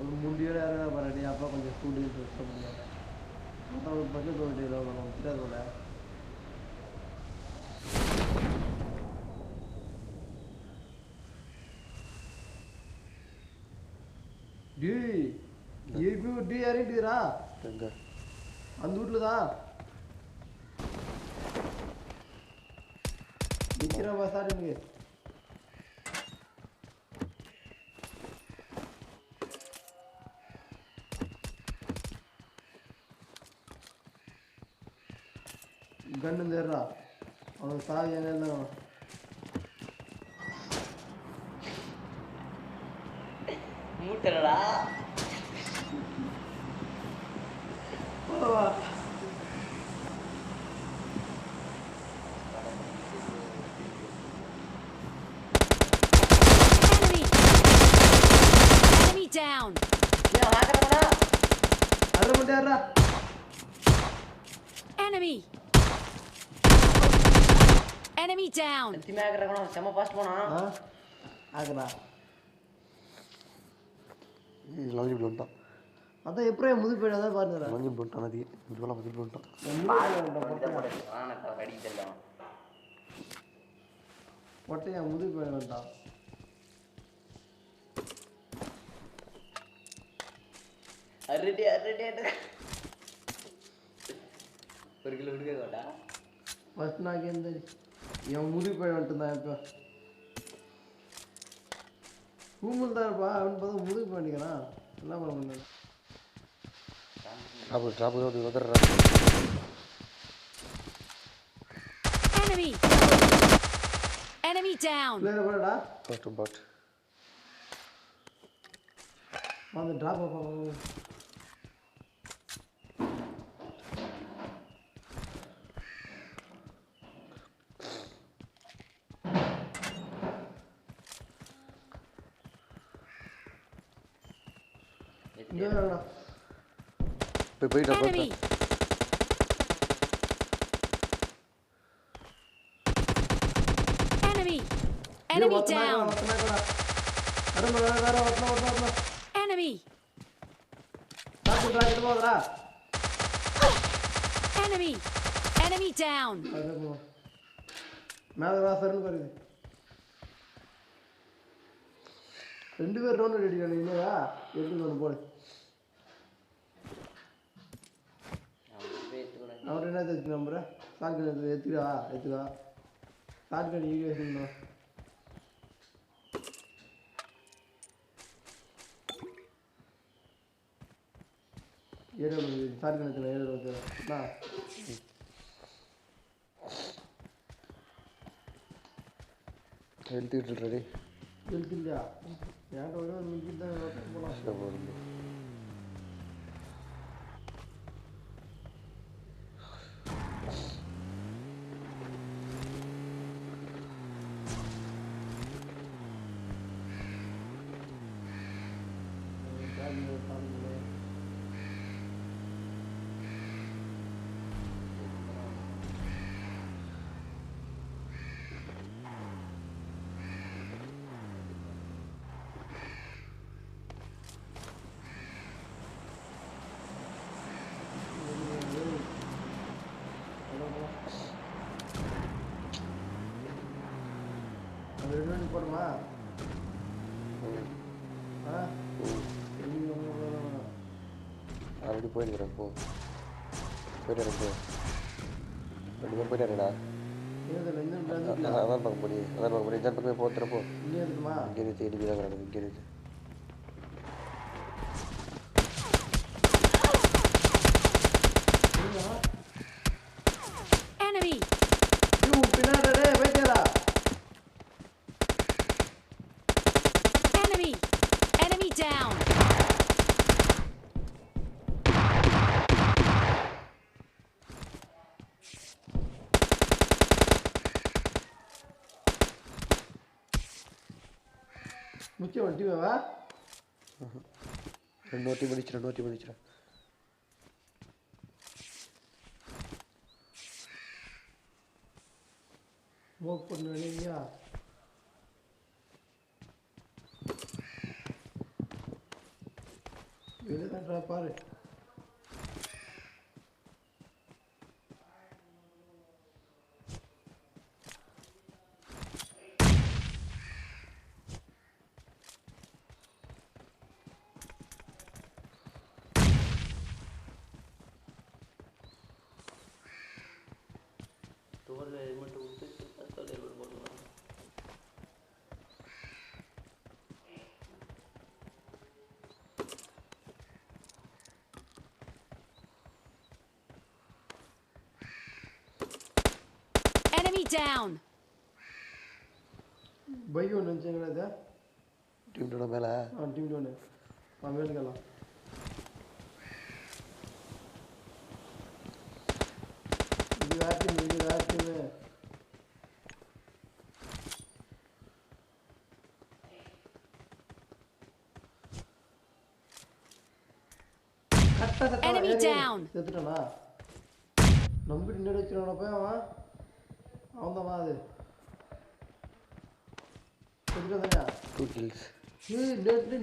ஒரு முடியோட யாரும் வரடி அப்பா கொஞ்சம் ஸ்டூடியோ சொல்ல முடியாது மற்றவங்களுக்கு பட்ஜெட் ஒரு டீலோ நம்ம தெரியாது போல டேய் ஏபி விட்டு இறங்கிட்டுறா எங்க அந்த வீட்டில் தான் நிற்கிறா சார் எனக்கு கண்ணு தேடுறா அவனுக்கு சாவி என்ன மூட்டலடா Enemy down. ஏன் வாங்கறடா அரை மட்டும் யாரா Enemy. Enemy down. திமே ஆகறடா செம ஃபாஸ்ட் போனா ஆகுறா லாங்கி வந்துட்டான் அதான் எப்படி முது போயிட தான் பாருங்க லாங்கி வந்துட்டான் அது இதுவெல்லாம் பதில் வந்துட்டான் அடிக்கலாம் பொட்டையா முது போயிட வேண்டாம் அரடி ஒரு கிலோ விடுங்க கோடா ஃபர்ஸ்ட் நான் கேந்தேன் என் முது போயிட வந்துட்டான் இப்போ ரூமில் தான் இருப்பா அவன் பார்த்தா முதுகு பண்ணிக்கிறான் என்ன பண்ண முடியாது ட்ராப் அது உதறா Enemy down. பிளேயர் போடா ஃபர்ஸ்ட் பாட் வந்து டிராப் அப்பா போயிட்டா Enemy. Enemy. Enemy down. Enemy. Enemy. Enemy down. மேலே வாசல்னு பாருங்க ரெண்டு பேர் ரவுண்ட் ரெடி இல்லையா எடுத்து ஒன்று போடு அவர் என்ன தெரிஞ்சு நம்புற சாட்கன் எடுத்துக்கா சாட்கன் ஈடுவேஷன் ஏழு சாட்கன் எடுத்துல 7 எழுதிட்டு ரெடி இல்லையா ஏன்ட்ட ஒரு மிக்கி தான் போகலாம் போடுமா ஆல்ரெடி போயிருக்கிறேன் போ போயிட்டு போ 2 பேர் போயிட்டாருடா அதான் பார்க்க முடியும் இதான் பக்கமே போத்துறப்போ இங்கே தேடி தான் கிடக்குது இங்கே இருக்கு Enemy. Enemy. Enemy down. முக்கிய வண்டி வா 2 வாட்டி முடிச்சிரேன் ஸ்மோக் பண்ண இல்லையா வெளியே தான்டா பாரு. டோரில் ஹெல்மெட் விட்டு ஹெல்மெட் போடலாம். Enemy down. பைக் ஒன்று இருந்துச்சுங்களா இது? டீம் டோட மேலே டீம் ஒன்று மேலுக்கலாம். இது வேற டீம், இது வேற டீமு. Enemy down. செத்துட்டானா? நம்பிட்டு நின்று வச்சிருவான போய் அவன் தான் அது செத்துட்டாங்க. 2 kills.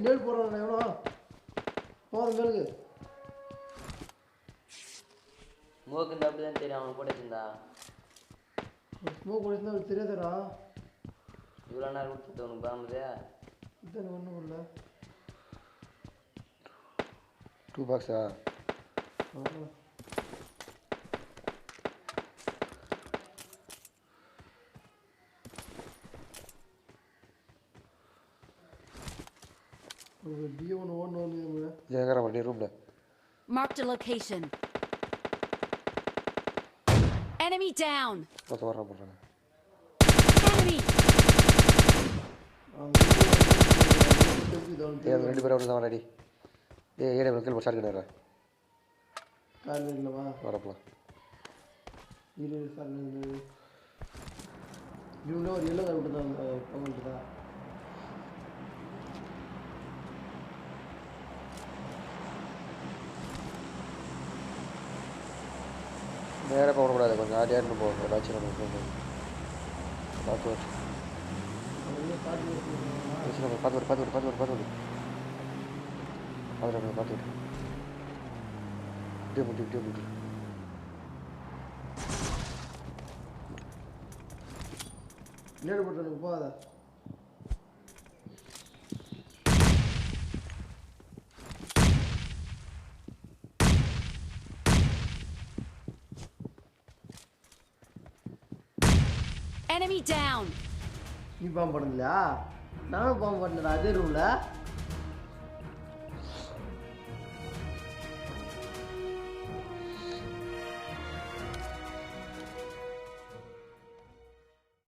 நேல் போடுறான் எவ்வளோ போகிற மேலுக்கு. ஸ்மோக் இந்த அப்படி தான் தெரியும் அவனை போட்டு வச்சிருந்தா. ஸ்மோக் போடுச்சுன்னா அவருக்கு தெரியாதுடா. இவ்வளோ நேரம் கொடுத்துட்டு உனக்கு பாம்புது. இதுதானே ஒன்றும் இல்லை. 2 box-ஆ? இது எங்கே வண்டி ரூமில்? Marked a location. Enemy down. மொத்தம் வர போடுறாங்க. Enemy. ஏய் 2 பேரும் அப்படி தான் ரெடி. ஏடே மக்கள் ஸ்டார்ட் பண்ணிடுறேன். கால் இல்லைவா வரப்பலாம். இது சார் இவங்களே ஒரு எல்லோ கார் விட்டு தான் பண்ணிட்டு தான். நேராக போகக்கூடாது, கொஞ்சம் ஆடியாருன்னு போகணும். ஏதாச்சும் நம்ம பார்த்து பார்த்து முட்டி நேடு போட்டு எனக்கு போகாத. Enemy down. நீ பாம்பு பண்ணலையா? நானும் பாம்பு பண்ணல அதே ரூம்ல.